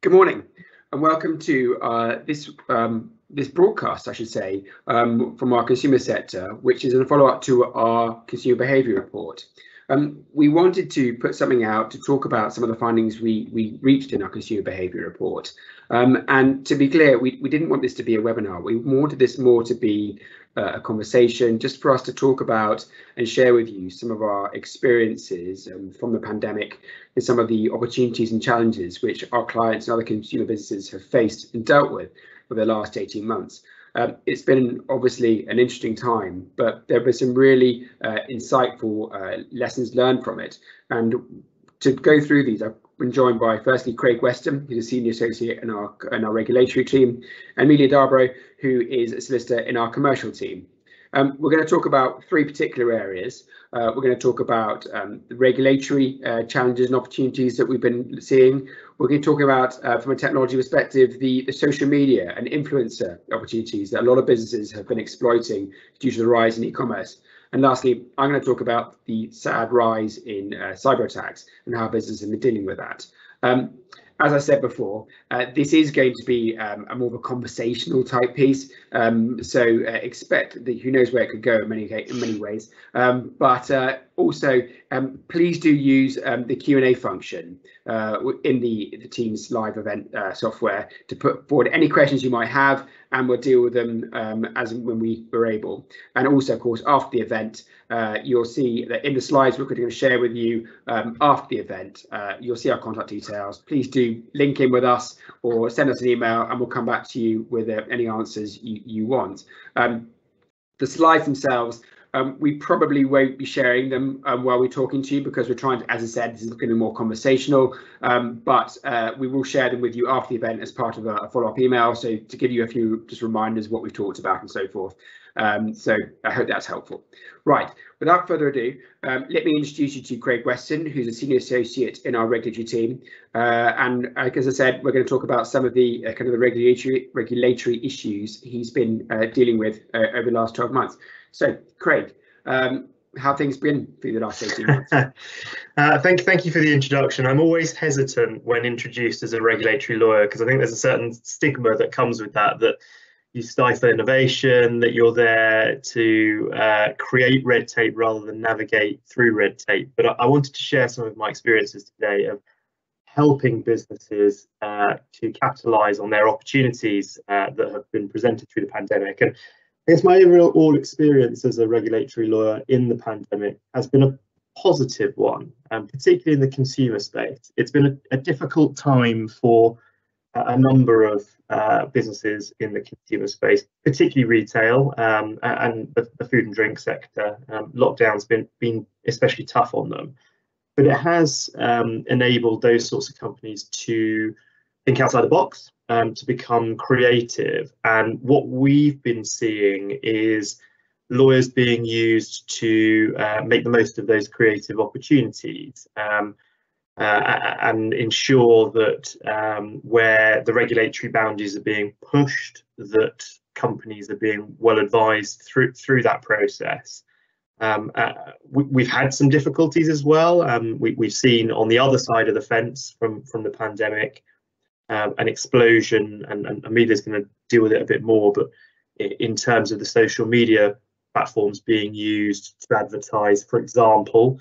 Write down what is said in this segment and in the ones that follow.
Good morning, and welcome to this broadcast, I should say, from our consumer sector, which is a follow-up to our consumer behaviour report. We wanted to put something out to talk about some of the findings we reached in our consumer behaviour report. And to be clear, we didn't want this to be a webinar. We wanted this more to be a conversation, just for us to talk about and share with you some of our experiences from the pandemic and some of the opportunities and challenges which our clients and other consumer businesses have faced and dealt with for the last 18 months. It's been obviously an interesting time, but there were some really insightful lessons learned from it. And to go through these, I've been joined by firstly Craig Weston, who's a senior associate in our regulatory team, and Amelia Darborough, who is a solicitor in our commercial team. We're going to talk about three particular areas. We're going to talk about the regulatory challenges and opportunities that we've been seeing. We're going to talk about, from a technology perspective, the social media and influencer opportunities that a lot of businesses have been exploiting due to the rise in e-commerce. And lastly, I'm going to talk about the sad rise in cyber attacks and how businesses have been dealing with that. As I said before, this is going to be a more of a conversational type piece, so expect that who knows where it could go in many ways. But also, please do use the Q&A function in the Teams live event software to put forward any questions you might have, and we'll deal with them as and when we are able. And also, of course, after the event, you'll see that in the slides we're going to share with you after the event, you'll see our contact details. Please do link in with us or send us an email, and we'll come back to you with any answers you want. The slides themselves, we probably won't be sharing them while we're talking to you, because we're trying to, as I said, this is going to be more conversational, but we will share them with you after the event as part of a follow-up email, so to give you a few just reminders of what we've talked about and so forth. So I hope that's helpful. Right, without further ado, let me introduce you to Craig Weston, who's a senior associate in our regulatory team. And as I said, we're going to talk about some of the kind of the regulatory issues he's been dealing with over the last 12 months. So, Craig, how have things been for you the last 18 months? Thank you for the introduction. I'm always hesitant when introduced as a regulatory lawyer, because I think there's a certain stigma that comes with that you stifle innovation, that you're there to create red tape rather than navigate through red tape. But I wanted to share some of my experiences today of helping businesses to capitalise on their opportunities that have been presented through the pandemic. And I guess my overall experience as a regulatory lawyer in the pandemic has been a positive one, particularly in the consumer space. It's been a difficult time for a number of businesses in the consumer space, particularly retail and the food and drink sector. Lockdown's been especially tough on them, but it has enabled those sorts of companies to think outside the box, to become creative. And what we've been seeing is lawyers being used to make the most of those creative opportunities and ensure that where the regulatory boundaries are being pushed, that companies are being well advised through that process. We've had some difficulties as well. We've seen on the other side of the fence from the pandemic an explosion, and Amelia's going to deal with it a bit more, but in terms of the social media platforms being used to advertise, for example,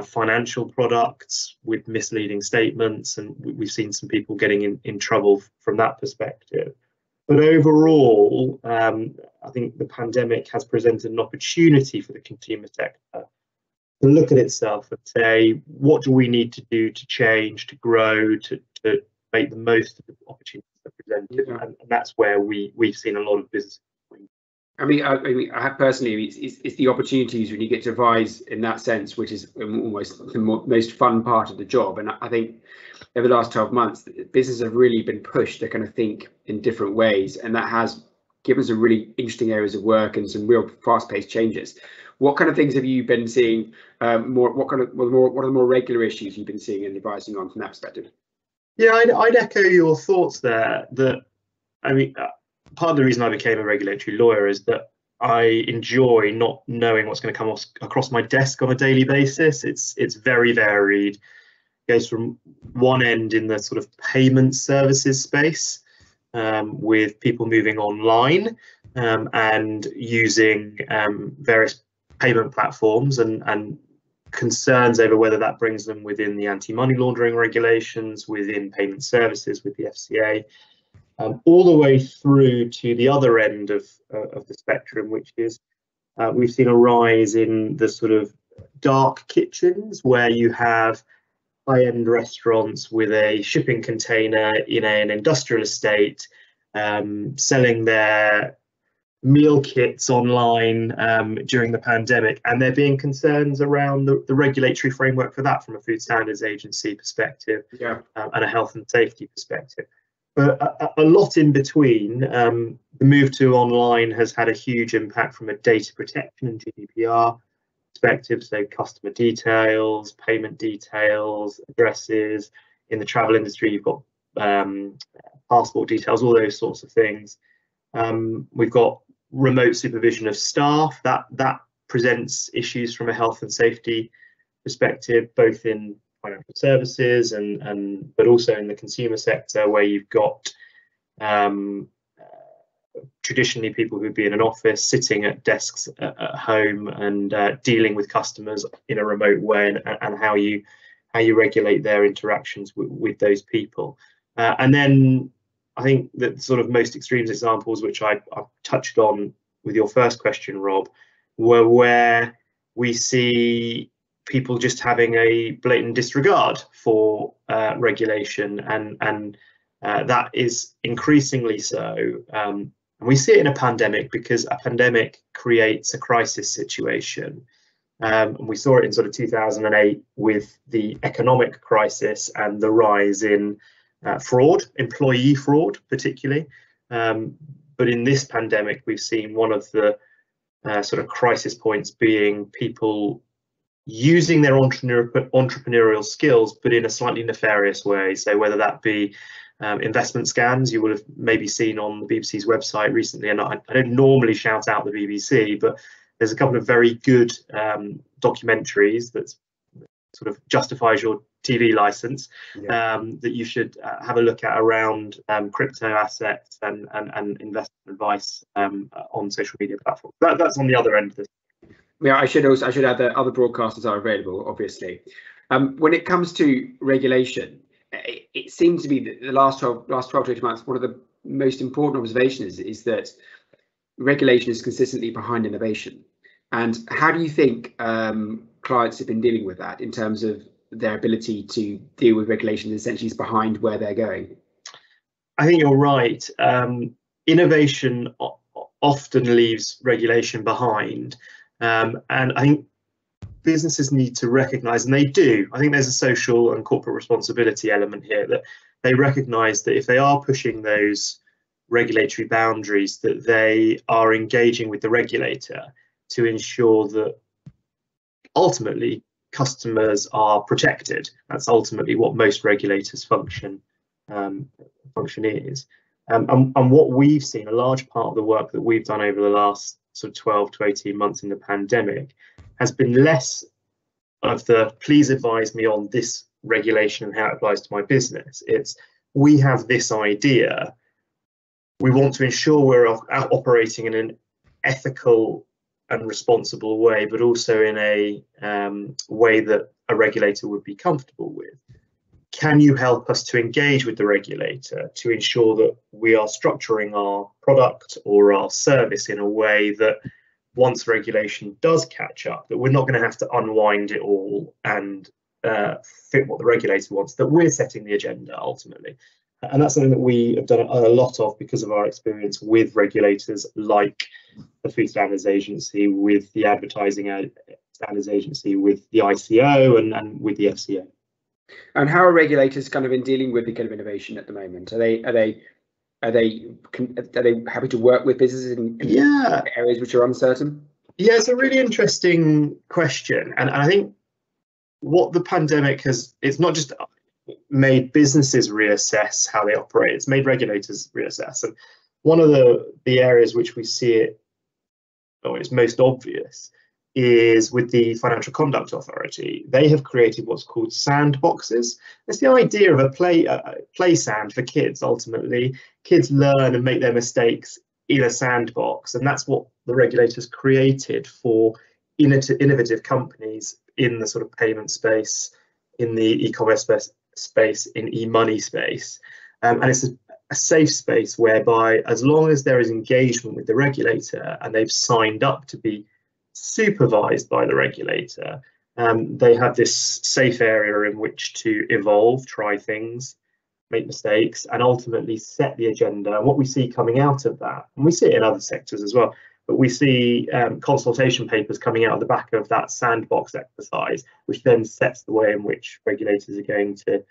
financial products with misleading statements, and we've seen some people getting in trouble from that perspective. But overall, I think the pandemic has presented an opportunity for the consumer sector to look at itself and say, what do we need to do to change, to grow, to make the most of the opportunities that are presented? And that's where we've seen a lot of business. I mean, I personally, it's the opportunities when you get to advise in that sense, which is almost the most fun part of the job. And I think over the last 12 months, businesses have really been pushed to kind of think in different ways, and that has given some really interesting areas of work and some real fast-paced changes. What kind of things have you been seeing? What are the more regular issues you've been seeing and advising on from that perspective? Yeah, I'd echo your thoughts there. That, I mean, part of the reason I became a regulatory lawyer is that I enjoy not knowing what's going to come across my desk on a daily basis. It's very varied. goes from one end in the sort of payment services space, with people moving online and using various payment platforms, and concerns over whether that brings them within the anti-money laundering regulations, within payment services with the FCA, all the way through to the other end of the spectrum, which is we've seen a rise in the sort of dark kitchens, where you have high-end restaurants with a shipping container in an industrial estate, selling their meal kits online during the pandemic, and there being concerns around the regulatory framework for that from a Food Standards Agency perspective, and a health and safety perspective. But a lot in between. The move to online has had a huge impact from a data protection and GDPR perspective, so customer details, payment details, addresses. In the travel industry, you've got passport details, all those sorts of things. We've got remote supervision of staff. That presents issues from a health and safety perspective, both in financial services and but also in the consumer sector, where you've got traditionally people who'd be in an office sitting at desks at home and dealing with customers in a remote way, and how you regulate their interactions with those people. And then I think that sort of most extreme examples, which I touched on with your first question, Rob, were where we see people just having a blatant disregard for regulation, and that is increasingly so. And we see it in a pandemic, because a pandemic creates a crisis situation. And we saw it in sort of 2008 with the economic crisis and the rise in fraud, employee fraud particularly. But in this pandemic, we've seen one of the sort of crisis points being people using their entrepreneurial skills, but in a slightly nefarious way. So whether that be investment scams, you would have maybe seen on the BBC's website recently, and I don't normally shout out the BBC, but there's a couple of very good documentaries that sort of justifies your TV license, that you should have a look at around crypto assets and investment advice on social media platforms. That's on the other end of this. Yeah, I should add that other broadcasters are available, obviously. When it comes to regulation, it seems to be that the last 12 to 18 months, one of the most important observations is that regulation is consistently behind innovation. And how do you think clients have been dealing with that in terms of their ability to deal with regulation that essentially is behind where they're going? I think you're right. Innovation often leaves regulation behind. And I think businesses need to recognise, and they do, I think there's a social and corporate responsibility element here, that they recognise that if they are pushing those regulatory boundaries, that they are engaging with the regulator to ensure that ultimately customers are protected. That's ultimately what most regulators function is. And what we've seen, a large part of the work that we've done over the last sort of 12 to 18 months in the pandemic, has been less of the please advise me on this regulation and how it applies to my business. It's, we have this idea, we want to ensure we're operating in an ethical and responsible way, but also in a way that a regulator would be comfortable with. Can you help us to engage with the regulator to ensure that we are structuring our product or our service in a way that once regulation does catch up, that we're not going to have to unwind it all and fit what the regulator wants, that we're setting the agenda ultimately. And that's something that we have done a lot of because of our experience with regulators like the Food Standards Agency, with the Advertising Standards Agency, with the ICO and with the FCA. And how are regulators kind of in dealing with the kind of innovation at the moment? Are they happy to work with businesses in areas which are uncertain? Yeah, it's a really interesting question, and I think what the pandemic has, it's not just made businesses reassess how they operate, it's made regulators reassess. And one of the areas which we see it, or it's most obvious, is with the Financial Conduct Authority. They have created what's called sandboxes. It's the idea of a play sand for kids. Ultimately, kids learn and make their mistakes in a sandbox, and that's what the regulators created for innovative companies in the sort of payment space, in the e-commerce space, in e-money space. And it's a safe space whereby, as long as there is engagement with the regulator and they've signed up to be supervised by the regulator, they have this safe area in which to evolve, try things, make mistakes, and ultimately set the agenda. And what we see coming out of that, and we see it in other sectors as well, but we see consultation papers coming out of the back of that sandbox exercise, which then sets the way in which regulators are going to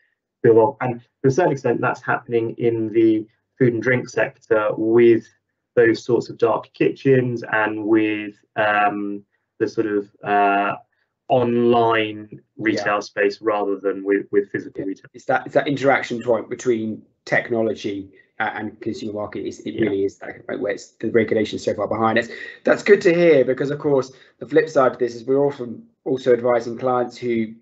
build on. And to a certain extent, that's happening in the food and drink sector with those sorts of dark kitchens and with the sort of online retail space rather than with physical retail. It's that interaction point between technology and consumer market. It really is that where it's the regulation so far behind us. That's good to hear, because of course the flip side of this is we're often also advising clients who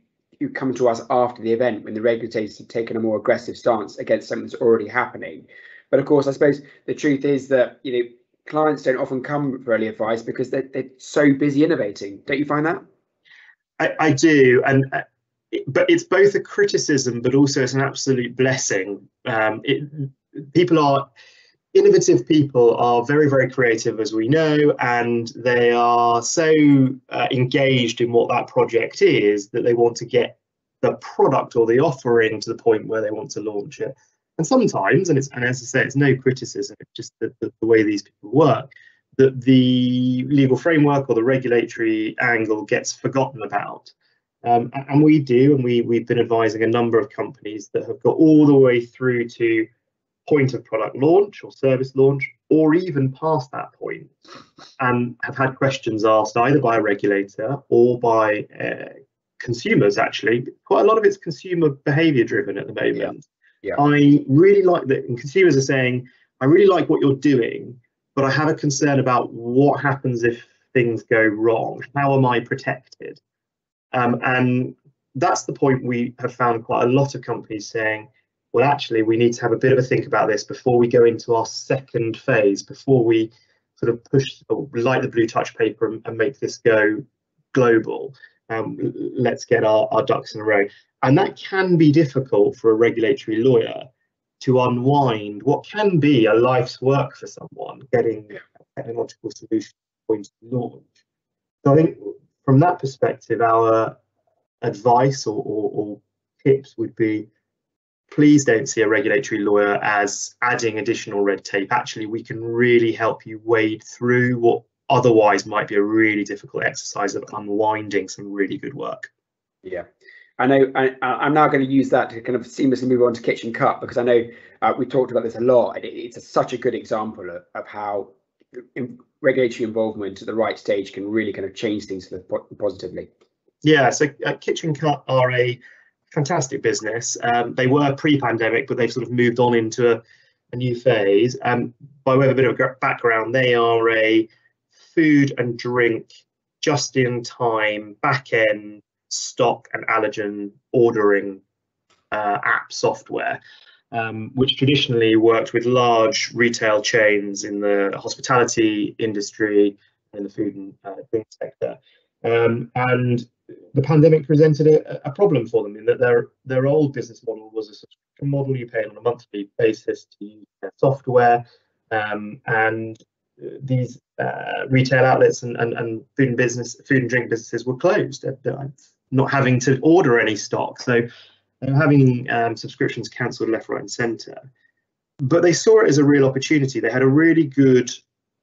come to us after the event when the regulators have taken a more aggressive stance against something that's already happening. But of course, I suppose the truth is that clients don't often come for early advice because they're so busy innovating. Don't you find that? I do, but it's both a criticism, but also it's an absolute blessing. Innovative people are very, very creative, as we know, and they are so engaged in what that project is that they want to get the product or the offering to the point where they want to launch it. And sometimes, and as I say, it's no criticism, it's just the way these people work, that the legal framework or the regulatory angle gets forgotten about. And we do, and we've been advising a number of companies that have got all the way through to point of product launch or service launch, or even past that point, and have had questions asked either by a regulator or by consumers. Actually, quite a lot of it's consumer behavior driven at the moment. Yeah. I really like that, and consumers are saying, I really like what you're doing, but I have a concern about what happens if things go wrong. How am I protected? And that's the point we have found quite a lot of companies saying, well, actually, we need to have a bit of a think about this before we go into our second phase, before we sort of push or light the blue touch paper and make this go global. Let's get our ducks in a row. And that can be difficult for a regulatory lawyer to unwind what can be a life's work for someone, getting a technological solution point to launch. So I think from that perspective, our advice or tips would be, please don't see a regulatory lawyer as adding additional red tape. Actually, we can really help you wade through what otherwise might be a really difficult exercise of unwinding some really good work. Yeah, I know. I'm now going to use that to kind of seamlessly move on to Kitchen Cut, because I know we talked about this a lot. It's such a good example of how regulatory involvement at the right stage can really kind of change things positively. Yeah, so Kitchen Cut are a fantastic business. They were pre-pandemic, but they've sort of moved on into a new phase. By way of a bit of background, they are a food and drink just-in-time back-end stock and allergen ordering app software, which traditionally worked with large retail chains in the hospitality industry and the food and drink sector. And the pandemic presented a problem for them in that their old business model was a subscription model. You pay on a monthly basis to use their software, and these retail outlets and food and drink businesses were closed, not having to order any stock. So they were having subscriptions cancelled left, right, and centre. But they saw it as a real opportunity. They had a really good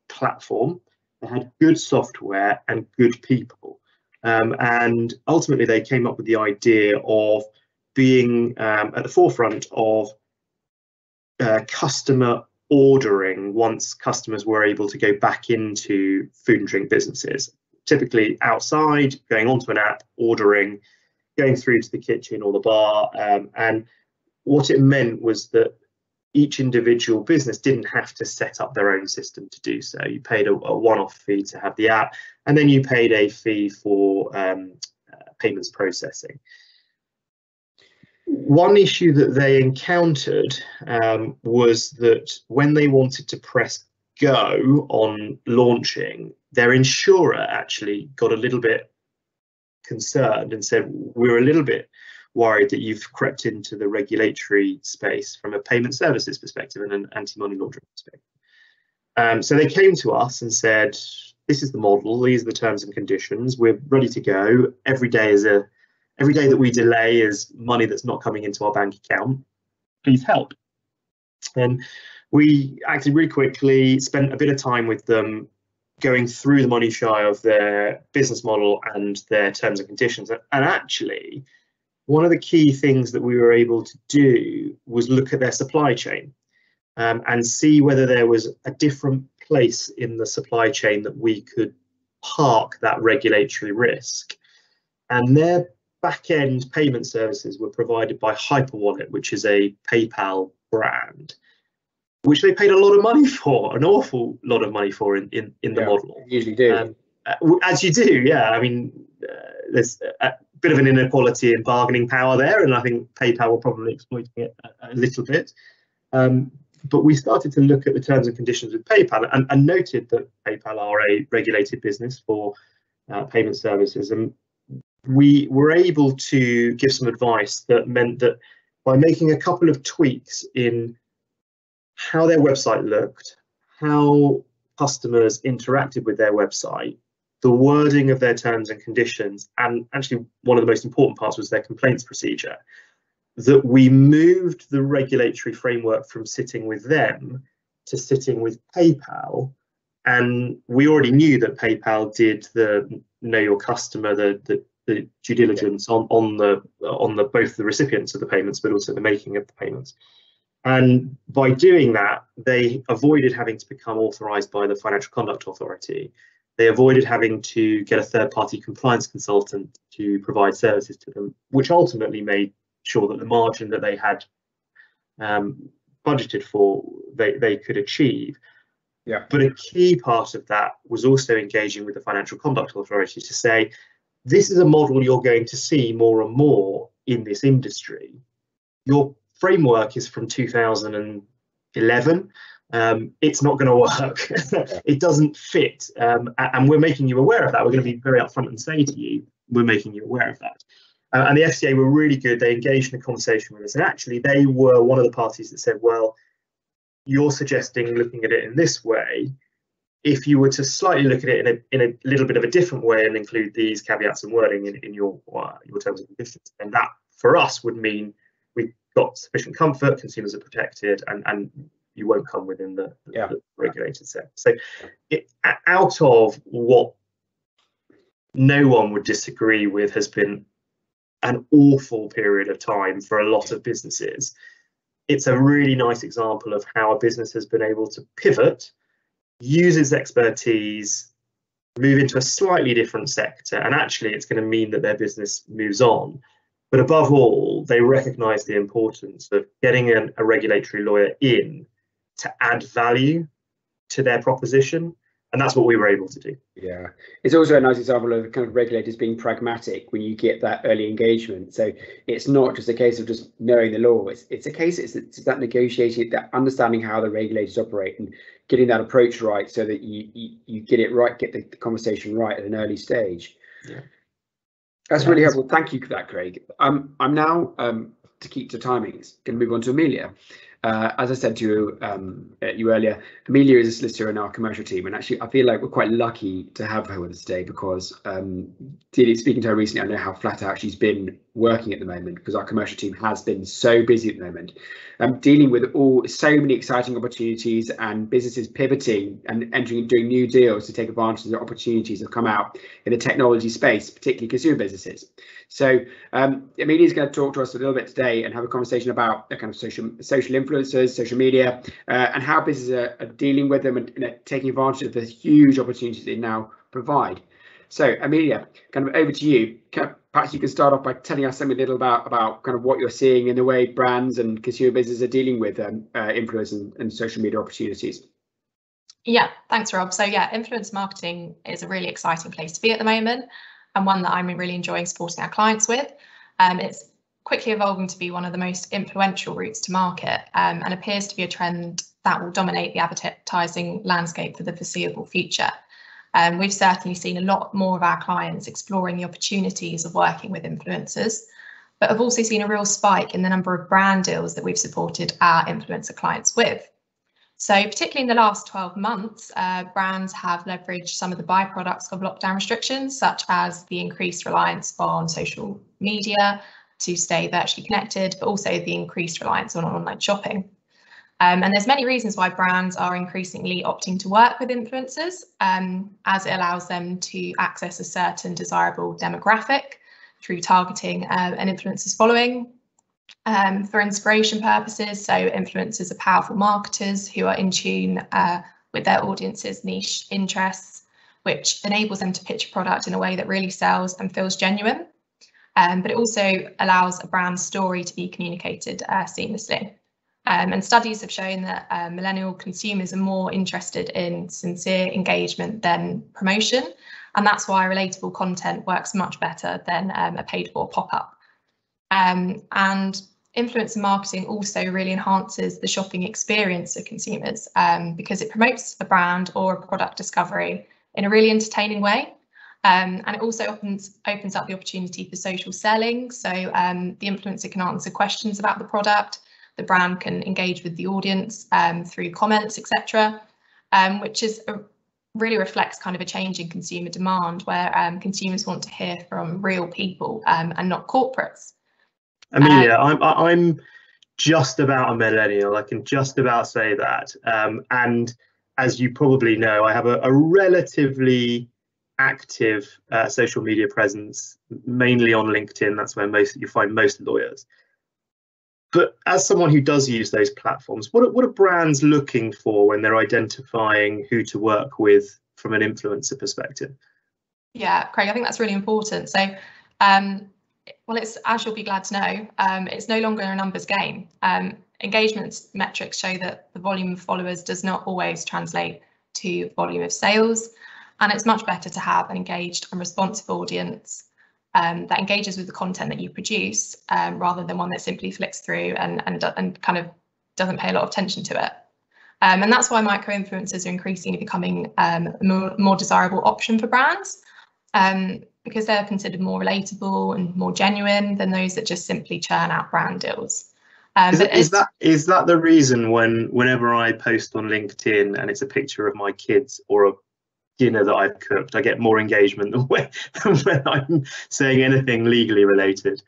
platform, they had good software and good people. And ultimately, they came up with the idea of being at the forefront of customer ordering once customers were able to go back into food and drink businesses, typically outside, going onto an app, ordering, going through to the kitchen or the bar. And what it meant was that each individual business didn't have to set up their own system to do so. You paid a one-off fee to have the app, and then you paid a fee for payments processing. One issue that they encountered was that when they wanted to press go on launching, their insurer actually got a little bit concerned and said, we're a little bit worried that you've crept into the regulatory space from a payment services perspective and an anti-money laundering perspective. So they came to us and said, this is the model, these are the terms and conditions, we're ready to go. Every day that we delay is money that's not coming into our bank account. Please help. And we acted really quickly, spent a bit of time with them going through the minutiae of their business model and their terms and conditions. And actually, one of the key things that we were able to do was look at their supply chain and see whether there was a different place in the supply chain that we could park that regulatory risk. And their back-end payment services were provided by Hyperwallet, which is a PayPal brand, which they paid a lot of money for, an awful lot of money for in the model. Usually do. As you do, yeah. I mean, there's a bit of an inequality in bargaining power there, and I think PayPal were probably exploiting it a little bit. But we started to look at the terms and conditions with PayPal and noted that PayPal are a regulated business for payment services. And we were able to give some advice that meant that by making a couple of tweaks in how their website looked, how customers interacted with their website, the wording of their terms and conditions, and actually one of the most important parts was their complaints procedure, that we moved the regulatory framework from sitting with them to sitting with PayPal. And we already knew that PayPal did the know your customer, the due diligence on both the recipients of the payments, but also the making of the payments. And by doing that, they avoided having to become authorized by the Financial Conduct Authority. They avoided having to get a third-party compliance consultant to provide services to them, which ultimately made sure that the margin that they had budgeted for, they could achieve. Yeah. But a key part of that was also engaging with the Financial Conduct Authority to say, this is a model you're going to see more and more in this industry. Your framework is from 2011. It's not going to work. It doesn't fit. And we're making you aware of that. We're going to be very upfront and say to you, we're making you aware of that. And the FCA were really good. They engaged in a conversation with us. And actually, they were one of the parties that said, well, you're suggesting looking at it in this way. If you were to slightly look at it in a little bit of a different way and include these caveats and wording in your terms and conditions, then that for us would mean we've got sufficient comfort, consumers are protected, and you won't come within the regulated set. So out of what no one would disagree with has been an awful period of time for a lot of businesses, it's a really nice example of how a business has been able to pivot, use its expertise, move into a slightly different sector, and actually it's going to mean that their business moves on. But above all, they recognise the importance of getting a regulatory lawyer in to add value to their proposition, and that's what we were able to do. Yeah, it's also a nice example of kind of regulators being pragmatic when you get that early engagement. So it's not just a case of just knowing the law. It's a case, it's that negotiating, that understanding how the regulators operate and getting that approach right so that you get it right, get the conversation right at an early stage. Yeah. That's really helpful. Thank you for that, Craig. I'm now, to keep to timings, going to move on to Amelia. As I said to you earlier, Amelia is a solicitor in our commercial team, and actually I feel like we're quite lucky to have her with us today because speaking to her recently, I know how flat out she's been working at the moment because our commercial team has been so busy at the moment, dealing with so many exciting opportunities and businesses pivoting and doing new deals to take advantage of the opportunities that have come out in the technology space, particularly consumer businesses. So Amelia is going to talk to us a little bit today and have a conversation about the kind of social influencers, social media, and how businesses are dealing with them and taking advantage of the huge opportunities they now provide. So Amelia, kind of over to you. perhaps you can start off by telling us something a little about kind of what you're seeing in the way brands and consumer businesses are dealing with influence and social media opportunities. Yeah, thanks, Rob. So yeah, influence marketing is a really exciting place to be at the moment, and one that I'm really enjoying supporting our clients with. It's quickly evolving to be one of the most influential routes to market, and appears to be a trend that will dominate the advertising landscape for the foreseeable future. We've certainly seen a lot more of our clients exploring the opportunities of working with influencers, but have also seen a real spike in the number of brand deals that we've supported our influencer clients with. So particularly in the last 12 months, brands have leveraged some of the byproducts of lockdown restrictions, such as the increased reliance on social media to stay virtually connected, but also the increased reliance on online shopping. And there's many reasons why brands are increasingly opting to work with influencers, as it allows them to access a certain desirable demographic through targeting an influencer's following. For inspiration purposes, so influencers are powerful marketers who are in tune with their audience's niche interests, which enables them to pitch a product in a way that really sells and feels genuine. But it also allows a brand story to be communicated seamlessly. And studies have shown that millennial consumers are more interested in sincere engagement than promotion, and that's why relatable content works much better than a paid-for pop-up. And influencer marketing also really enhances the shopping experience of consumers, because it promotes a brand or a product discovery in a really entertaining way. And it also opens up the opportunity for social selling. So the influencer can answer questions about the product, the brand can engage with the audience through comments, etc., which really reflects kind of a change in consumer demand, where consumers want to hear from real people and not corporates. Amelia, I'm just about a millennial. I can just about say that. And as you probably know, I have a relatively active social media presence, mainly on LinkedIn. That's where you find most lawyers. But as someone who does use those platforms, what are brands looking for when they're identifying who to work with from an influencer perspective? Yeah, Craig, I think that's really important. So, well, it's, as you'll be glad to know, it's no longer a numbers game. Engagement metrics show that the volume of followers does not always translate to volume of sales, and it's much better to have an engaged and responsive audience that engages with the content that you produce, rather than one that simply flicks through and kind of doesn't pay a lot of attention to it. And that's why micro-influencers are increasingly becoming a more desirable option for brands, because they're considered more relatable and more genuine than those that just simply churn out brand deals. Is that the reason whenever I post on LinkedIn and it's a picture of my kids or a dinner that I've cooked, I get more engagement than when I'm saying anything legally related?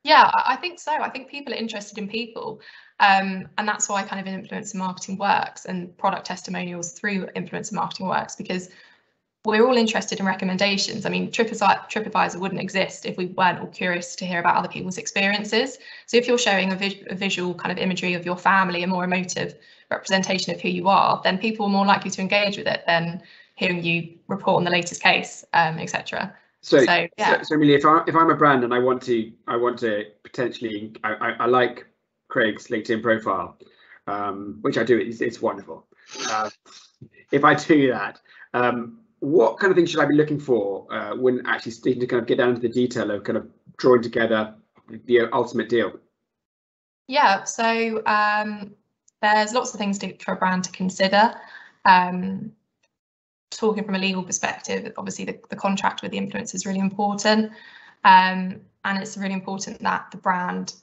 Yeah, I think so. I think people are interested in people, and that's why kind of influencer marketing works and product testimonials through influencer marketing works, because we're all interested in recommendations. I mean, TripAdvisor wouldn't exist if we weren't all curious to hear about other people's experiences. So if you're showing a visual kind of imagery of your family, a more emotive representation of who you are, then people are more likely to engage with it than hearing you report on the latest case, etc. So Amelia, if I'm a brand and I want to potentially, I like Craig's LinkedIn profile, which I do. It's wonderful. If I do that, what kind of things should I be looking for when actually starting to kind of get down into the detail of kind of drawing together the ultimate deal? Yeah, so there's lots of things for a brand to consider. Talking from a legal perspective, obviously the contract with the influencer is really important, and it's really important that the brand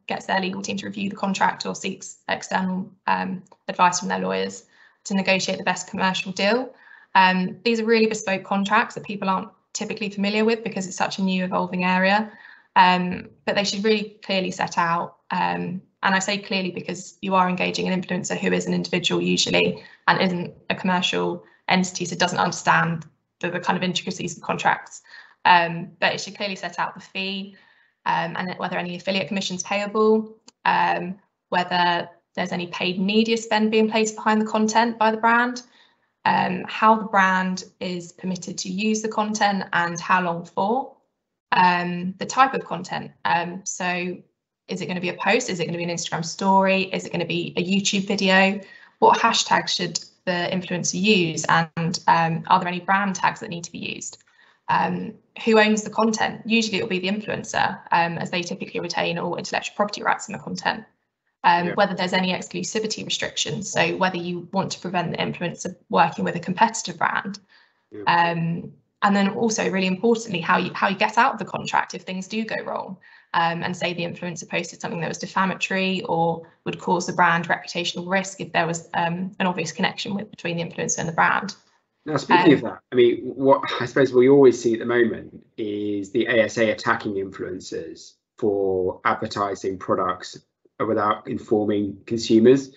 gets their legal team to review the contract or seeks external advice from their lawyers to negotiate the best commercial deal. These are really bespoke contracts that people aren't typically familiar with because it's such a new evolving area, but they should really clearly set out, and I say clearly because you are engaging an influencer who is an individual usually and isn't a commercial entity, so doesn't understand the kind of intricacies of contracts, but it should clearly set out the fee, and whether any affiliate commissions payable, whether there's any paid media spend being placed behind the content by the brand, how the brand is permitted to use the content and how long for, the type of content. So is it going to be a post? Is it going to be an Instagram story? Is it going to be a YouTube video? What hashtags should the influencer use? And are there any brand tags that need to be used? Who owns the content? Usually it will be the influencer, as they typically retain all intellectual property rights in the content. Whether there's any exclusivity restrictions, so whether you want to prevent the influencer working with a competitor brand. And then also, really importantly, how you get out of the contract if things do go wrong. And say the influencer posted something that was defamatory or would cause the brand reputational risk if there was an obvious connection between the influencer and the brand. Now, speaking of that, I mean, what I suppose we always see at the moment is the ASA attacking influencers for advertising products without informing consumers,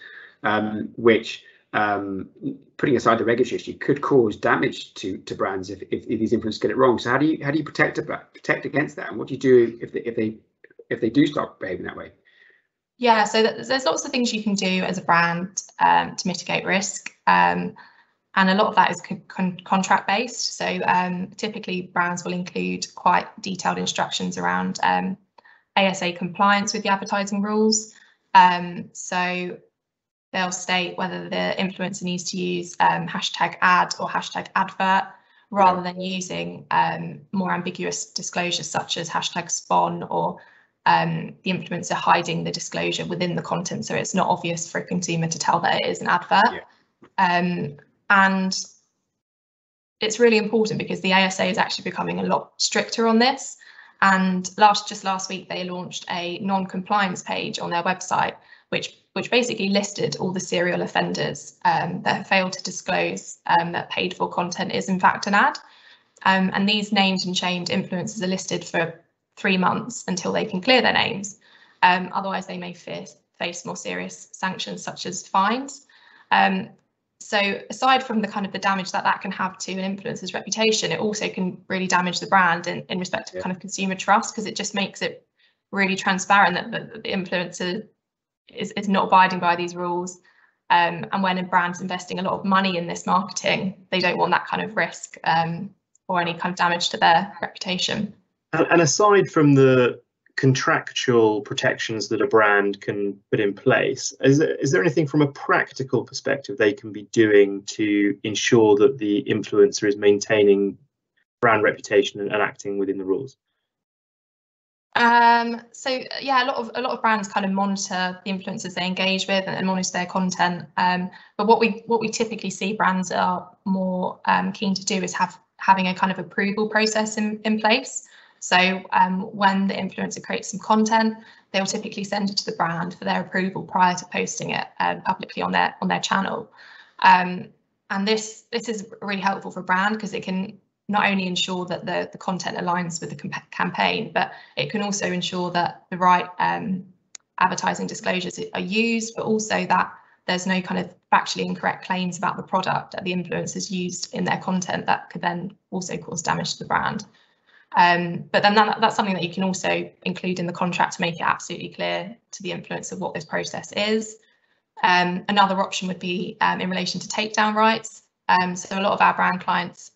which, putting aside the regulatory issue, could cause damage to brands if these influencers get it wrong. So how do you protect against that, and what do you do if they do start behaving that way? Yeah, so there's lots of things you can do as a brand to mitigate risk, and a lot of that is contract based. So typically brands will include quite detailed instructions around ASA compliance with the advertising rules. So they'll state whether the influencer needs to use hashtag ad or hashtag advert, rather than using more ambiguous disclosures such as hashtag spawn, or the influencer hiding the disclosure within the content so it's not obvious for a consumer to tell that it is an advert. And it's really important because the ASA is actually becoming a lot stricter on this. And just last week, they launched a non-compliance page on their website, which basically listed all the serial offenders that failed to disclose that paid for content is in fact an ad. And these named and shamed influencers are listed for 3 months until they can clear their names. Otherwise, they may face more serious sanctions such as fines. So aside from the kind of the damage that can have to an influencer's reputation, it also can really damage the brand in respect of kind of consumer trust, because it just makes it really transparent that the influencer is not abiding by these rules. And when a brand's investing a lot of money in this marketing, they don't want that kind of risk or any kind of damage to their reputation. And aside from the contractual protections that a brand can put in place, is there anything from a practical perspective they can be doing to ensure that the influencer is maintaining brand reputation and acting within the rules? So yeah, a lot of brands kind of monitor the influencers they engage with and monitor their content. But what we typically see brands are more keen to do is having a kind of approval process in place. So when the influencer creates some content, they'll typically send it to the brand for their approval prior to posting it publicly on their channel. And this is really helpful for a brand because it can not only ensure that the content aligns with the campaign, but it can also ensure that the right advertising disclosures are used, but also that there's no kind of factually incorrect claims about the product that the influencers used in their content that could then also cause damage to the brand. But then that's something that you can also include in the contract to make it absolutely clear to the influencer what this process is. Another option would be in relation to takedown rights. So a lot of our brand clients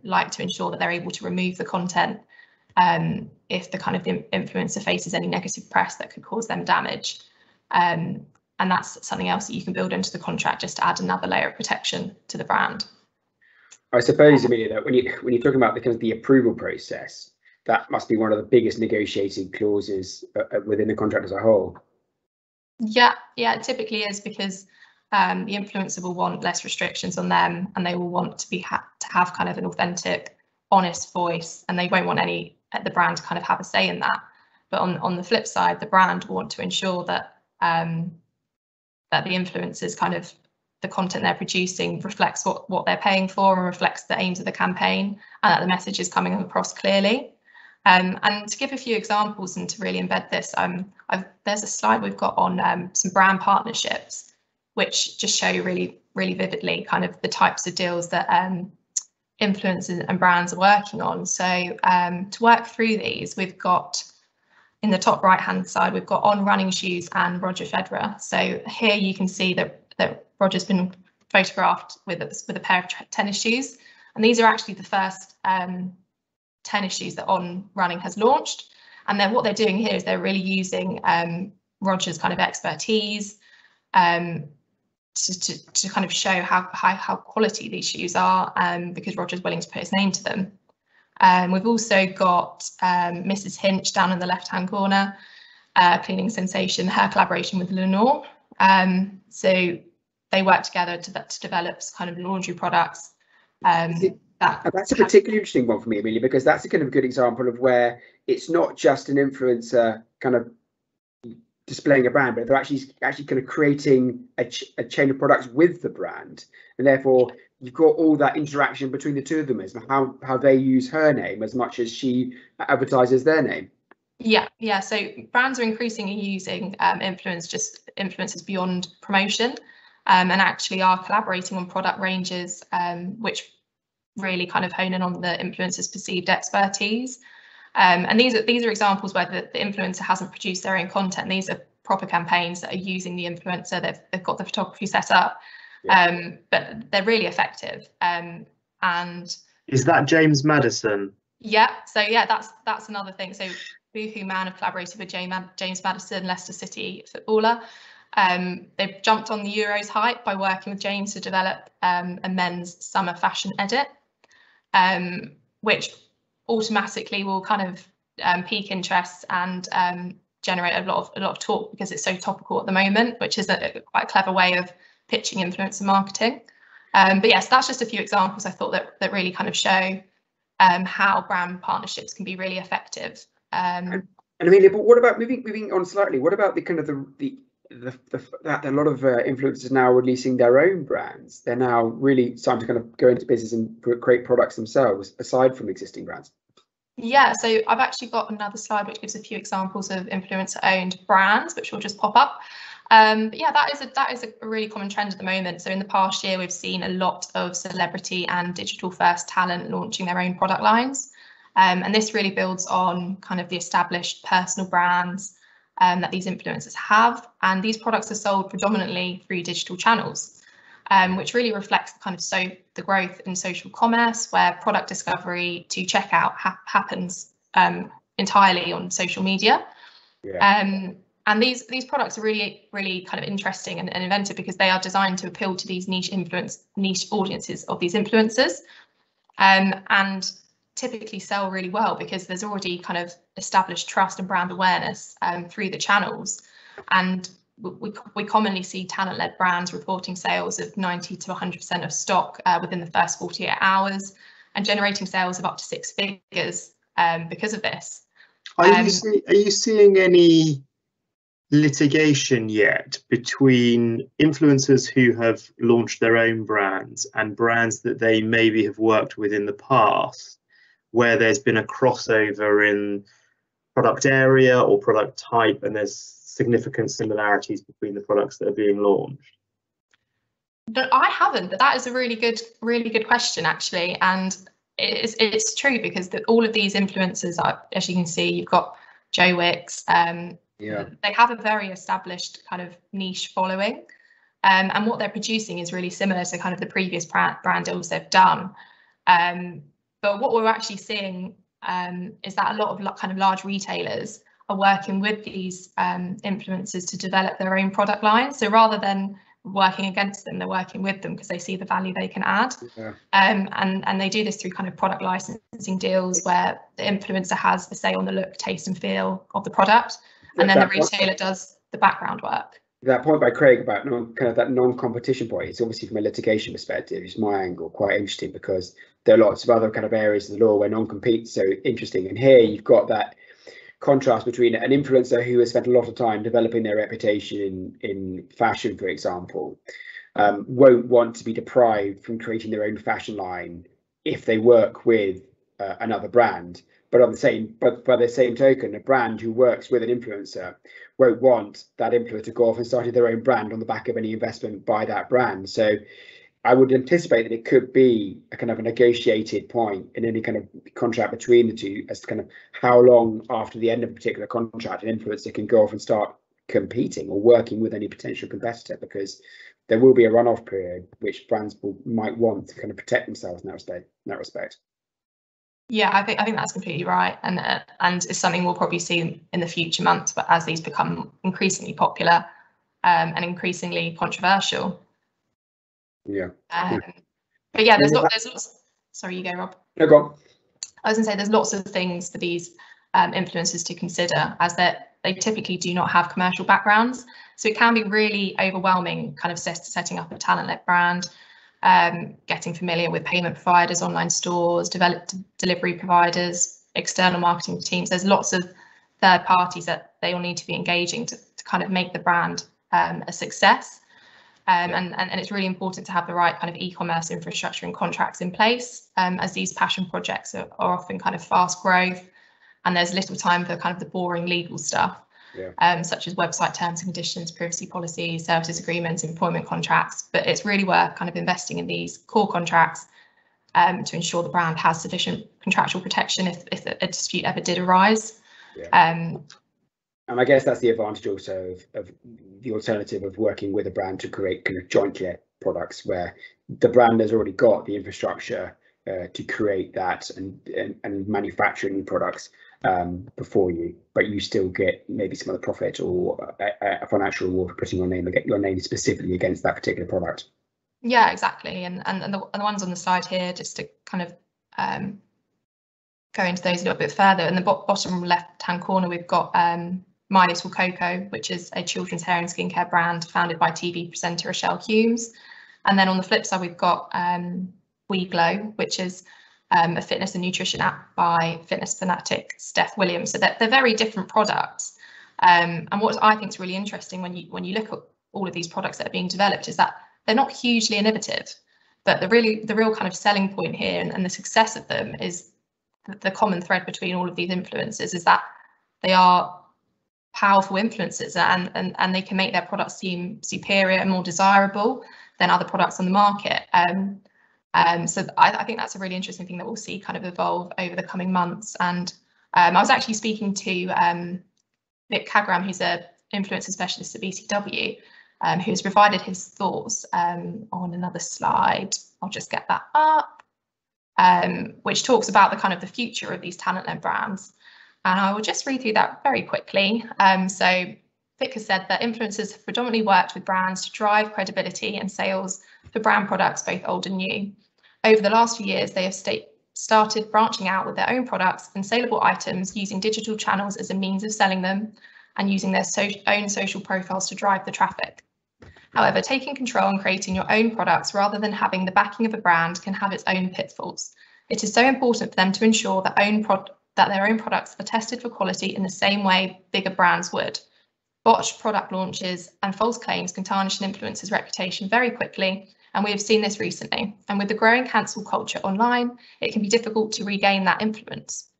like to ensure that they're able to remove the content if the kind of influencer faces any negative press that could cause them damage. And that's something else that you can build into the contract just to add another layer of protection to the brand. I suppose, Amelia, that when you're talking about the approval process, that must be one of the biggest negotiating clauses within the contract as a whole. Yeah, it typically is, because the influencer will want less restrictions on them, and they will want to have kind of an authentic, honest voice, and they won't want the brand to kind of have a say in that. But on the flip side, the brand will want to ensure that that the influencers kind of the content they're producing reflects what they're paying for and reflects the aims of the campaign, and that the message is coming across clearly. And to give a few examples and to really embed this, there's a slide we've got on some brand partnerships, which just show really, really vividly kind of the types of deals that influencers and brands are working on. So to work through these, we've got in the top right hand side, we've got On Running Shoes and Roger Federer. So here you can see that Roger's been photographed with a pair of tennis shoes, and these are actually the first 10 issues that On Running has launched. And then what they're doing here is they're really using Roger's kind of expertise to kind of show how quality these shoes are, because Roger's willing to put his name to them. We've also got Mrs. Hinch down in the left-hand corner, cleaning sensation, her collaboration with Lenore. So they work together to develop kind of laundry products. That's a particularly interesting one for me, Amelia, because that's a kind of good example of where it's not just an influencer kind of displaying a brand, but they're actually kind of creating a chain of products with the brand, and therefore you've got all that interaction between the two of them, as how they use her name as much as she advertises their name. Yeah. So brands are increasingly using influencers beyond promotion, and actually are collaborating on product ranges, which really kind of hone in on the influencer's perceived expertise. And these are examples where the influencer hasn't produced their own content. These are proper campaigns that are using the influencer. They've got the photography set up, but they're really effective. And is that James Maddison? Yeah. So yeah, that's another thing. So Boohoo Man have collaborated with James Maddison, Leicester City footballer. They've jumped on the Euros hype by working with James to develop a men's summer fashion edit, which automatically will kind of pique interest and generate a lot of talk, because it's so topical at the moment, which is quite a clever way of pitching influencer marketing. But yes, that's just a few examples I thought that really kind of show how brand partnerships can be really effective. And Amelia, but what about moving on slightly? What about the kind of that a lot of influencers now are releasing their own brands? They're now really starting to kind of go into business and create products themselves aside from existing brands. Yeah, so I've actually got another slide which gives a few examples of influencer-owned brands, which will just pop up. But yeah, that is a really common trend at the moment. So in the past year, we've seen a lot of celebrity and digital-first talent launching their own product lines, and this really builds on kind of the established personal brands that these influencers have, and these products are sold predominantly through digital channels, which really reflects the growth in social commerce, where product discovery to checkout happens entirely on social media. And these products are really kind of interesting and inventive, because they are designed to appeal to these niche audiences of these influencers, and typically sell really well because there's already kind of established trust and brand awareness through the channels. And we commonly see talent-led brands reporting sales of 90 to 100% of stock within the first 48 hours, and generating sales of up to 6 figures because of this. Are you seeing any litigation yet between influencers who have launched their own brands and brands that they maybe have worked with in the past, where there's been a crossover in product area or product type, and there's significant similarities between the products that are being launched? But I haven't, but that is a really good question, actually. And it's true, because all of these influencers, as you can see, you've got Joe Wicks, they have a very established kind of niche following, and what they're producing is really similar to kind of the previous brand deals they've done. But what we're actually seeing is that a lot of kind of large retailers are working with these influencers to develop their own product lines. So rather than working against them, they're working with them because they see the value they can add. And they do this through kind of product licensing deals, where the influencer has the say on the look, taste and feel of the product, and then the retailer does the background work. That point by Craig about that non-competition point, it's obviously from a litigation perspective, it's my angle, quite interesting, because there are lots of other kind of areas of the law where non-compete is so interesting. And here you've got that contrast between an influencer who has spent a lot of time developing their reputation in fashion, for example, won't want to be deprived from creating their own fashion line if they work with another brand. But by the same token, a brand who works with an influencer won't want that influencer to go off and start their own brand on the back of any investment by that brand. So I would anticipate that it could be a kind of a negotiated point in any kind of contract between the two, as to kind of how long after the end of a particular contract an influencer can go off and start competing or working with any potential competitor, because there will be a runoff period which brands might want to kind of protect themselves in that respect. Yeah, I think that's completely right, and it's something we'll probably see in the future months, but as these become increasingly popular and increasingly controversial. Yeah. But yeah, there's lots. Sorry, you go, Rob. No, go on. I was going to say there's lots of things for these influencers to consider, as they typically do not have commercial backgrounds, so it can be really overwhelming, kind of setting up a talent-led brand. Getting familiar with payment providers, online stores, delivery providers, external marketing teams. There's lots of third parties that they all need to be engaging to kind of make the brand a success. And it's really important to have the right kind of e-commerce infrastructure and contracts in place, as these passion projects are often kind of fast growth, and there's little time for kind of the boring legal stuff. Yeah. Such as website terms and conditions, privacy policies, services agreements, employment contracts. But it's really worth kind of investing in these core contracts to ensure the brand has sufficient contractual protection if a dispute ever did arise. Yeah. And I guess that's the advantage also of the alternative of working with a brand to create kind of jointly products, where the brand has already got the infrastructure to create that and manufacturing products before you, but you still get maybe some other profit or a financial reward for putting your name specifically against that particular product. Yeah, exactly. And the ones on the side here, just to kind of go into those a little bit further, in the bottom left hand corner we've got My Little Coco, which is a children's hair and skincare brand founded by TV presenter Rochelle Humes. And then on the flip side we've got We Glow, which is a fitness and nutrition app by fitness fanatic Steph Williams. So they're very different products. And what I think is really interesting when you look at all of these products that are being developed is that they're not hugely innovative, but the real kind of selling point here and the success of them is the common thread between all of these influencers is that they are powerful influencers and they can make their products seem superior and more desirable than other products on the market. So I think that's a really interesting thing that we'll see kind of evolve over the coming months. And I was actually speaking to Vic Kagram, who's an influencer specialist at BCW, who's provided his thoughts on another slide. I'll just get that up, which talks about the kind of the future of these talent-led brands. And I will just read through that very quickly. So Vic has said that influencers have predominantly worked with brands to drive credibility and sales for brand products, both old and new. Over the last few years, they have started branching out with their own products and saleable items, using digital channels as a means of selling them and using their own social profiles to drive the traffic. However, taking control and creating your own products rather than having the backing of a brand can have its own pitfalls. It is so important for them to ensure that their own products are tested for quality in the same way bigger brands would. Botched product launches and false claims can tarnish an influencer's reputation very quickly, and we have seen this recently. And with the growing cancel culture online, it can be difficult to regain that influence.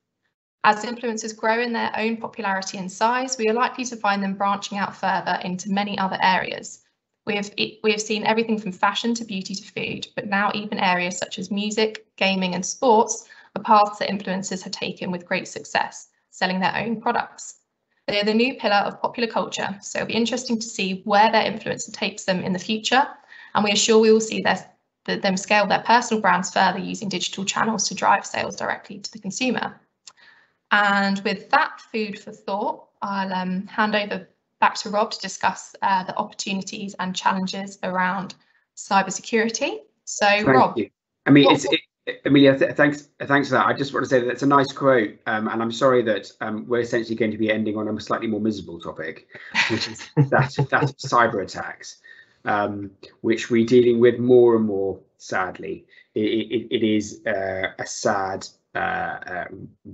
As influencers grow in their own popularity and size, we are likely to find them branching out further into many other areas. We have seen everything from fashion to beauty to food, but now even areas such as music, gaming and sports are paths that influencers have taken with great success, selling their own products. They are the new pillar of popular culture, so it'll be interesting to see where their influencer takes them in the future, and we are sure we will see them scale their personal brands further using digital channels to drive sales directly to the consumer. And with that food for thought, I'll hand over back to Rob to discuss the opportunities and challenges around cybersecurity. So, Rob. Thank you. I mean, Amelia, thanks for that. I just want to say that it's a nice quote, and I'm sorry that we're essentially going to be ending on a slightly more miserable topic, which is that cyber attacks, which we're dealing with more and more. Sadly, it is a sad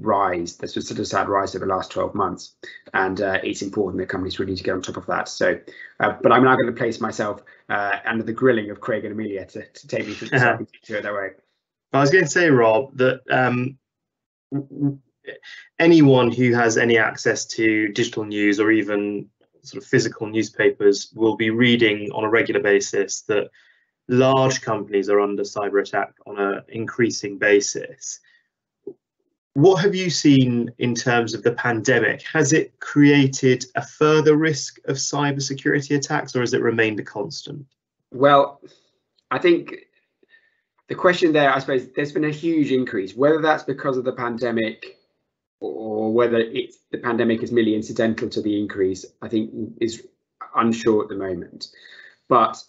rise. This was sort of sad rise over the last 12 months, and it's important that companies really need to get on top of that. So, but I'm now going to place myself under the grilling of Craig and Amelia to take me through it that way. I was going to say, Rob, that anyone who has any access to digital news or even sort of physical newspapers will be reading on a regular basis that large companies are under cyber attack on an increasing basis. What have you seen in terms of the pandemic? Has it created a further risk of cybersecurity attacks, or has it remained a constant? Well, I think the question there, I suppose, there's been a huge increase, whether that's because of the pandemic or whether the pandemic is merely incidental to the increase, I think is unsure at the moment. But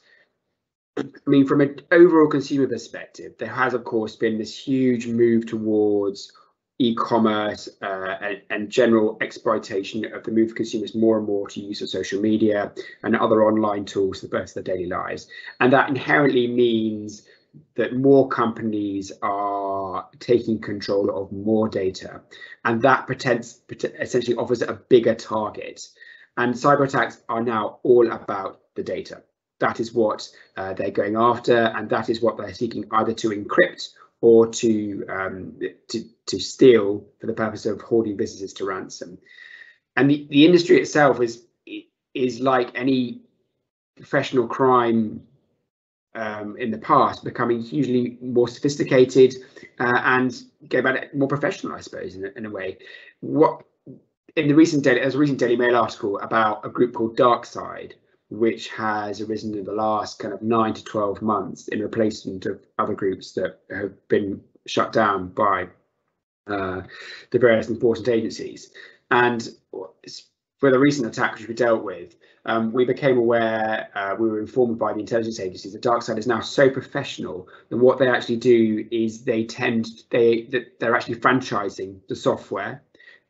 I mean, from an overall consumer perspective, there has, of course, been this huge move towards e-commerce and general exploitation of the move of consumers more and more to use of social media and other online tools for both their daily lives. And that inherently means that more companies are taking control of more data, and that essentially offers a bigger target. And cyber attacks are now all about the data. That is what they're going after, and that is what they're seeking either to encrypt or to steal for the purpose of holding businesses to ransom. And the industry itself is like any professional crime in the past, becoming hugely more sophisticated and go about it more professional, I suppose, in a way. There's a recent Daily Mail article about a group called DarkSide, which has arisen in the last kind of 9 to 12 months in replacement of other groups that have been shut down by the various enforcement agencies. And for the recent attack which we dealt with, we became aware, we were informed by the intelligence agencies that DarkSide is now so professional that what they actually do is they're actually franchising the software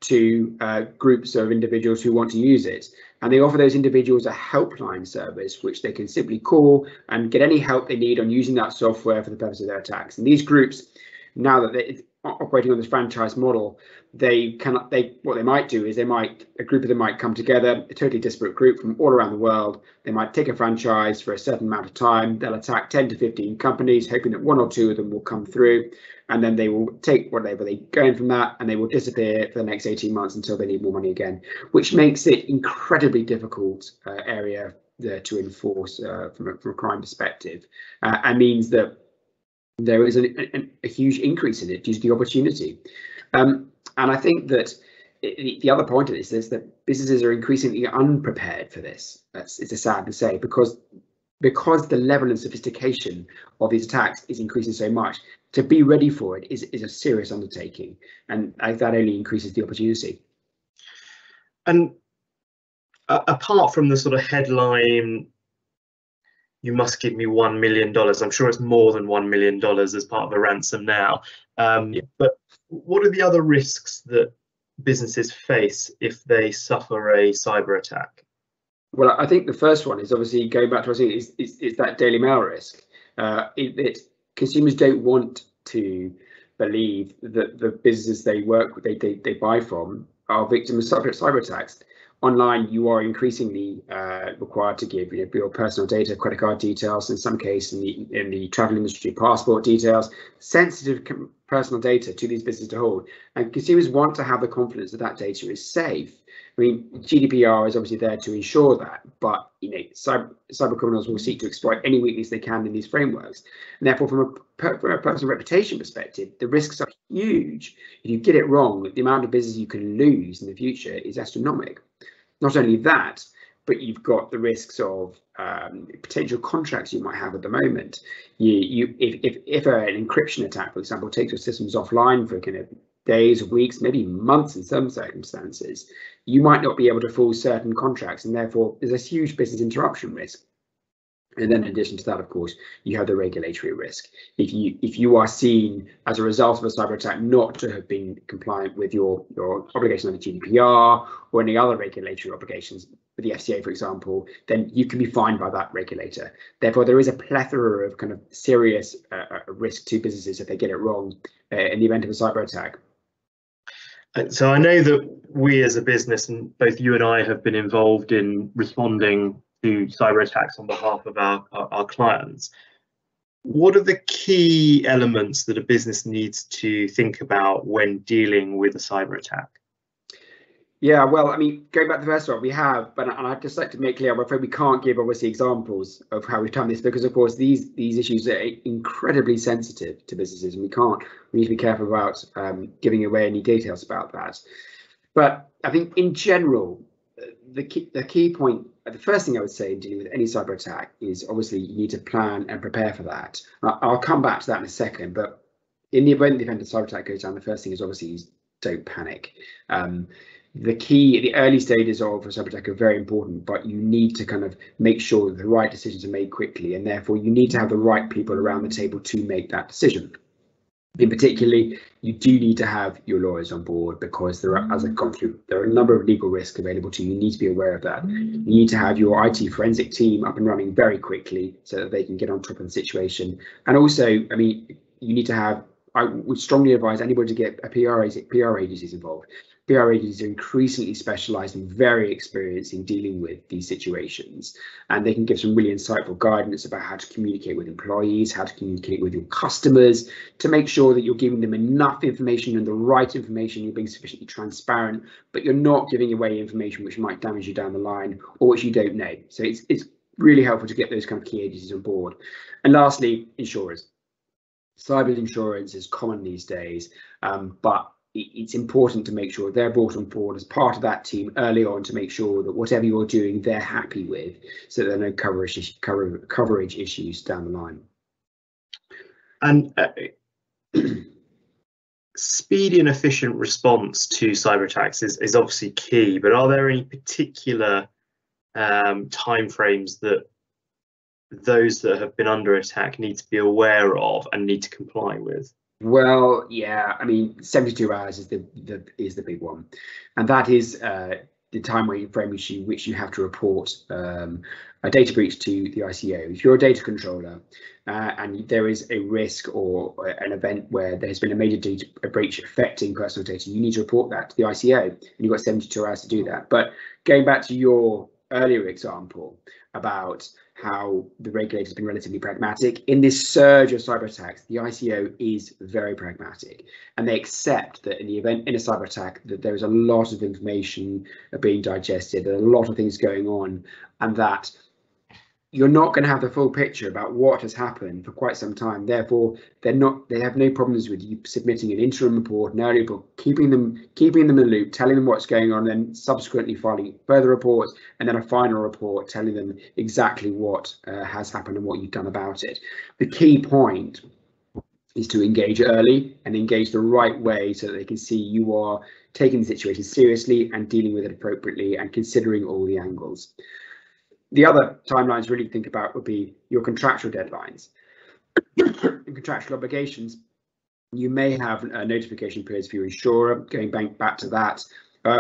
to groups of individuals who want to use it, and they offer those individuals a helpline service which they can simply call and get any help they need on using that software for the purpose of their attacks. And these groups, now that they're operating on this franchise model, what they might do is a group of them might come together, a totally disparate group from all around the world. They might take a franchise for a certain amount of time. They'll attack 10 to 15 companies, hoping that 1 or 2 of them will come through, and then they will take whatever they gain from that, and they will disappear for the next 18 months until they need more money again, which makes it incredibly difficult area to enforce from a crime perspective, and means that there is a huge increase in it due to the opportunity. And I think that the other point of this is that businesses are increasingly unprepared for this. It's sad to say, because the level and sophistication of these attacks is increasing so much. To be ready for it is a serious undertaking, and that only increases the opportunity. And apart from the sort of headline, you must give me $1 million. I'm sure it's more than $1 million as part of a ransom now. But what are the other risks that businesses face if they suffer a cyber attack? Well, I think the first one is obviously going back to what I was saying, is that Daily Mail risk. Consumers don't want to believe that the businesses they work with, they buy from, are victims of cyber attacks. Online, you are increasingly required to give your personal data, credit card details, in some cases in the travel industry, passport details, sensitive personal data to these businesses to hold. And consumers want to have the confidence that that data is safe. I mean, GDPR is obviously there to ensure that, but cyber criminals will seek to exploit any weakness they can in these frameworks. And therefore, from a personal reputation perspective, the risks are huge. If you get it wrong, the amount of business you can lose in the future is astronomical. Not only that, but you've got the risks of potential contracts you might have at the moment. If an encryption attack, for example, takes your systems offline for kind of days, weeks, maybe months in some circumstances, you might not be able to fulfill certain contracts, and therefore there's a huge business interruption risk. And then in addition to that, of course, you have the regulatory risk. If you are seen as a result of a cyber attack not to have been compliant with your obligation under GDPR or any other regulatory obligations, with the FCA, for example, then you can be fined by that regulator. Therefore, there is a plethora of kind of serious risk to businesses if they get it wrong in the event of a cyber attack. So I know that we as a business, and both you and I have been involved in responding to cyber attacks on behalf of our clients. What are the key elements that a business needs to think about when dealing with a cyber attack? Yeah, well, I mean, going back to the first one, we have, and I'd just like to make clear, I'm afraid we can't give obviously examples of how we've done this, because of course these issues are incredibly sensitive to businesses, and we need to be careful about giving away any details about that. But I think in general, the key point the first thing I would say in dealing with any cyber attack is obviously you need to plan and prepare for that. I'll come back to that in a second, but in the event a cyber attack goes down, the first thing is obviously don't panic. The early stages of a cyber attack are very important, but you need to kind of make sure that the right decisions are made quickly, and therefore you need to have the right people around the table to make that decision. In particularly, you do need to have your lawyers on board, because there are, as I've gone through, there are a number of legal risks available to you. You need to be aware of that. You need to have your IT forensic team up and running very quickly so that they can get on top of the situation. And also, I mean, you need to have, I would strongly advise anybody to get a PR agencies involved. PR agencies are increasingly specialised and very experienced in dealing with these situations, and they can give some really insightful guidance about how to communicate with employees, how to communicate with your customers, to make sure that you're giving them enough information and the right information, you're being sufficiently transparent, but you're not giving away information which might damage you down the line or which you don't know. So it's really helpful to get those kind of key agencies on board. And lastly, insurers. Cyber insurance is common these days, but it's important to make sure they're brought on board as part of that team early on, to make sure that whatever you're doing, they're happy with, so there are no coverage issues down the line. And speedy and efficient response to cyber attacks is obviously key, but are there any particular timeframes that those that have been under attack need to be aware of and need to comply with? Well, yeah, I mean, 72 hours is the big one, and that is the time frame which you have to report a data breach to the ICO. If you're a data controller and there is a risk or an event where there's been a major data breach affecting personal data, you need to report that to the ICO, and you've got 72 hours to do that. But going back to your earlier example about how the regulator's been relatively pragmatic, in this surge of cyber attacks, the ICO is very pragmatic, and they accept that in the event in a cyber attack that there is a lot of information being digested, there are a lot of things going on, and that you're not going to have the full picture about what has happened for quite some time. Therefore, they have no problems with you submitting an interim report, an early report, keeping them in the loop, telling them what's going on, and then subsequently filing further reports, and then a final report telling them exactly what has happened and what you've done about it. The key point is to engage early and engage the right way, so that they can see you are taking the situation seriously and dealing with it appropriately and considering all the angles. The other timelines really to think about would be your contractual deadlines and contractual obligations. You may have notification periods for your insurer, going back to that,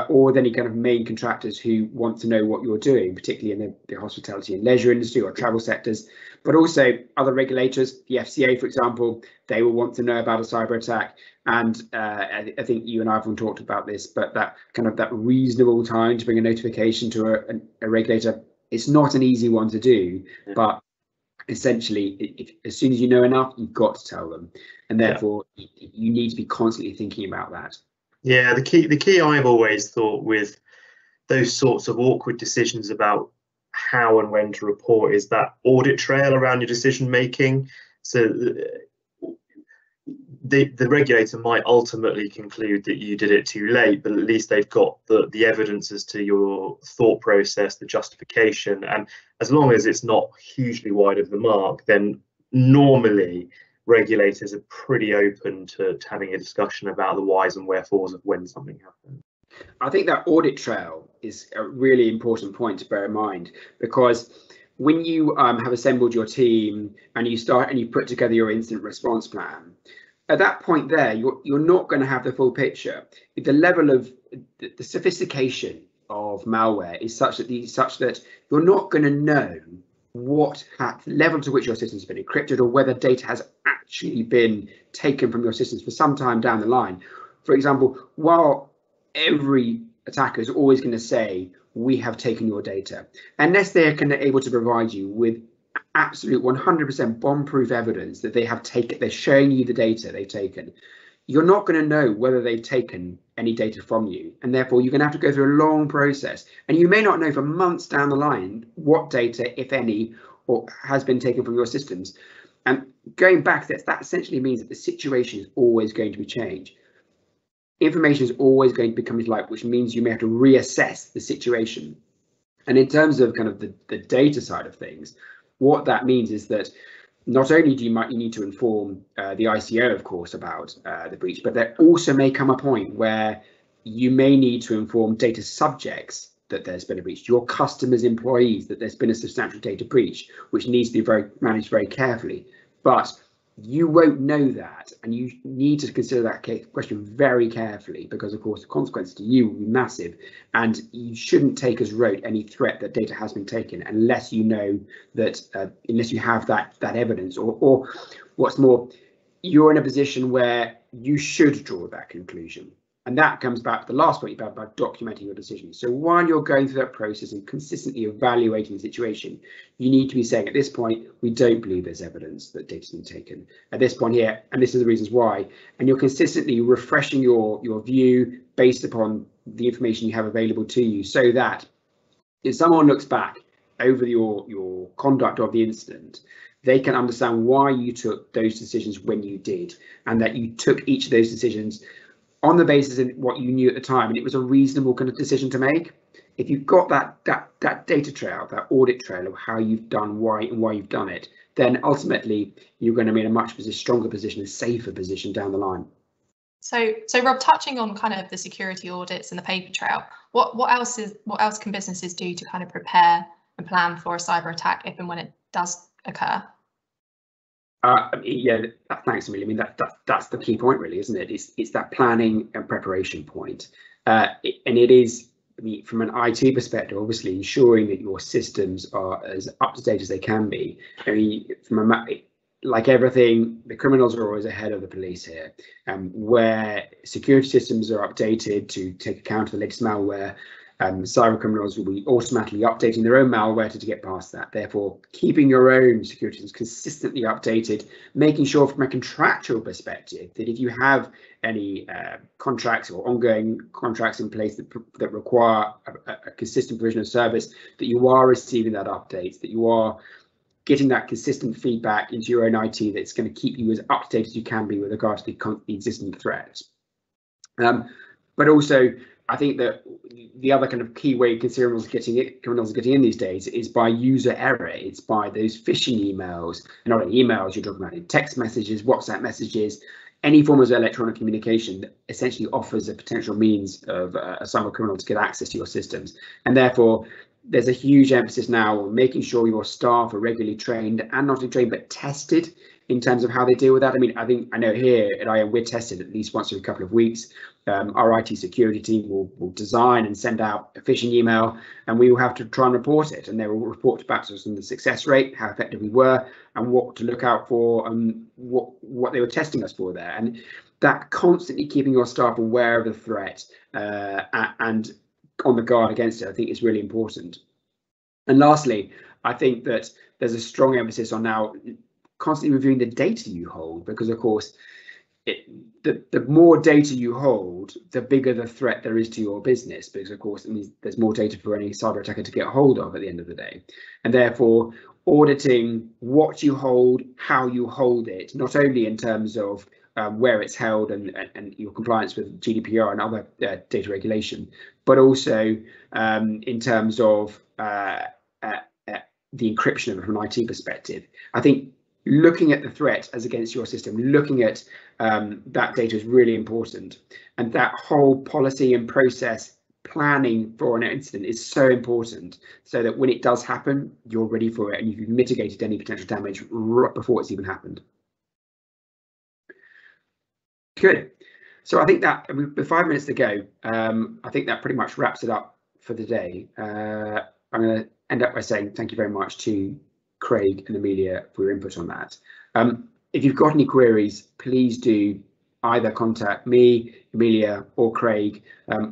or any kind of main contractors who want to know what you're doing, particularly in the hospitality and leisure industry or travel sectors, but also other regulators. The FCA, for example, they will want to know about a cyber attack. And I think you and I have talked about this, but that reasonable time to bring a notification to a regulator, it's not an easy one to do, but essentially, as soon as you know enough, you've got to tell them, and therefore you need to be constantly thinking about that. Yeah, the key I've always thought with those sorts of awkward decisions about how and when to report is that audit trail around your decision making. So the regulator might ultimately conclude that you did it too late, but at least they've got the evidence as to your thought process, the justification, and as long as it's not hugely wide of the mark, then normally regulators are pretty open to having a discussion about the whys and wherefores of when something happened. I think that audit trail is a really important point to bear in mind, because when you have assembled your team and you put together your incident response plan, at that point there, you're not going to have the full picture. The level of the sophistication of malware is such that you're not going to know what level to which your system's been encrypted, or whether data has actually been taken from your systems for some time down the line. For example, while every attacker is always going to say, we have taken your data, unless they're able to provide you with absolute 100% bomb-proof evidence that they're showing you the data they've taken, you're not going to know whether they've taken any data from you, and therefore you're going to have to go through a long process, and you may not know for months down the line what data, if any, or has been taken from your systems. And going back, that essentially means that the situation is always going to be changed. Information is always going to become light, which means you may have to reassess the situation. And in terms of kind of the data side of things, what that means is that not only do you need to inform the ICO, of course, about the breach, but there also may come a point where you may need to inform data subjects that there's been a breach, your customers' employees, that there's been a substantial data breach, which needs to be managed very carefully. But you won't know that, and you need to consider that question very carefully, because of course the consequences to you will be massive, and you shouldn't take as rote any threat that data has been taken unless you know that, unless you have that evidence, or what's more, you're in a position where you should draw that conclusion. And that comes back to the last point about documenting your decisions. So while you're going through that process and consistently evaluating the situation, you need to be saying, at this point, we don't believe there's evidence that data's been taken. At this point here, and this is the reasons why, and you're consistently refreshing your view based upon the information you have available to you, so that if someone looks back over your conduct of the incident, they can understand why you took those decisions when you did, and that you took each of those decisions on the basis of what you knew at the time, and it was a reasonable kind of decision to make. If you've got that data trail, that audit trail of how you've done why you've done it, then ultimately you're going to be in a much stronger position, a safer position down the line. So Rob, touching on kind of the security audits and the paper trail, what else can businesses do to kind of prepare and plan for a cyber attack if and when it does occur? Yeah, thanks, Amelia. I mean, that's the key point, really, isn't it? It's that planning and preparation point, and it is, I mean, from an IT perspective, obviously ensuring that your systems are as up to date as they can be. I mean, like everything, the criminals are always ahead of the police here, where security systems are updated to take account of the latest malware. Cyber criminals will be automatically updating their own malware to get past that. Therefore, keeping your own security systems consistently updated, making sure from a contractual perspective that if you have any contracts or ongoing contracts in place that require a consistent provision of service, that you are receiving that update, that you are getting that consistent feedback into your own IT that's going to keep you as up to date as you can be with regard to the existing threats. But also, I think that the other kind of key way criminals are getting in these days is by user error. It's by those phishing emails, not emails, you're talking about text messages, WhatsApp messages, any form of electronic communication that essentially offers a potential means of a cyber criminal to get access to your systems. And therefore, there's a huge emphasis now on making sure your staff are regularly trained, and not only trained but tested in terms of how they deal with that. I mean, I know here at IAM we're tested at least once every couple of weeks. Our IT security team will design and send out a phishing email, and we will have to try and report it, and they will report back to us on the success rate, how effective we were, and what to look out for, and what they were testing us for there. And that constantly keeping your staff aware of the threat and on the guard against it, I think is really important. And lastly, I think that there's a strong emphasis on now constantly reviewing the data you hold, because of course the more data you hold, the bigger the threat there is to your business, because of course it means there's more data for any cyber attacker to get hold of at the end of the day. And therefore auditing what you hold, how you hold it, not only in terms of where it's held and your compliance with GDPR and other data regulation, but also in terms of the encryption of it from an IT perspective. I think looking at the threat as against your system, looking at that data is really important, and that whole policy and process planning for an incident is so important, so that when it does happen, you're ready for it and you've mitigated any potential damage right before it's even happened. Good. So I think that with 5 minutes to go, I think that pretty much wraps it up for the day. I'm going to end up by saying thank you very much to Craig and Amelia for your input on that. If you've got any queries, please do either contact me, Amelia, or Craig,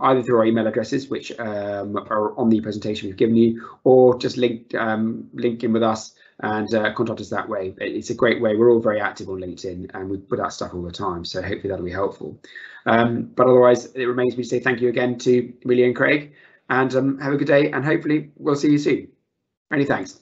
either through our email addresses, which are on the presentation we've given you, or just link in with us and contact us that way. It's a great way. We're all very active on LinkedIn and we put out stuff all the time, so hopefully that'll be helpful. But otherwise, it remains me to say thank you again to Amelia and Craig, and have a good day, and hopefully we'll see you soon. Many thanks.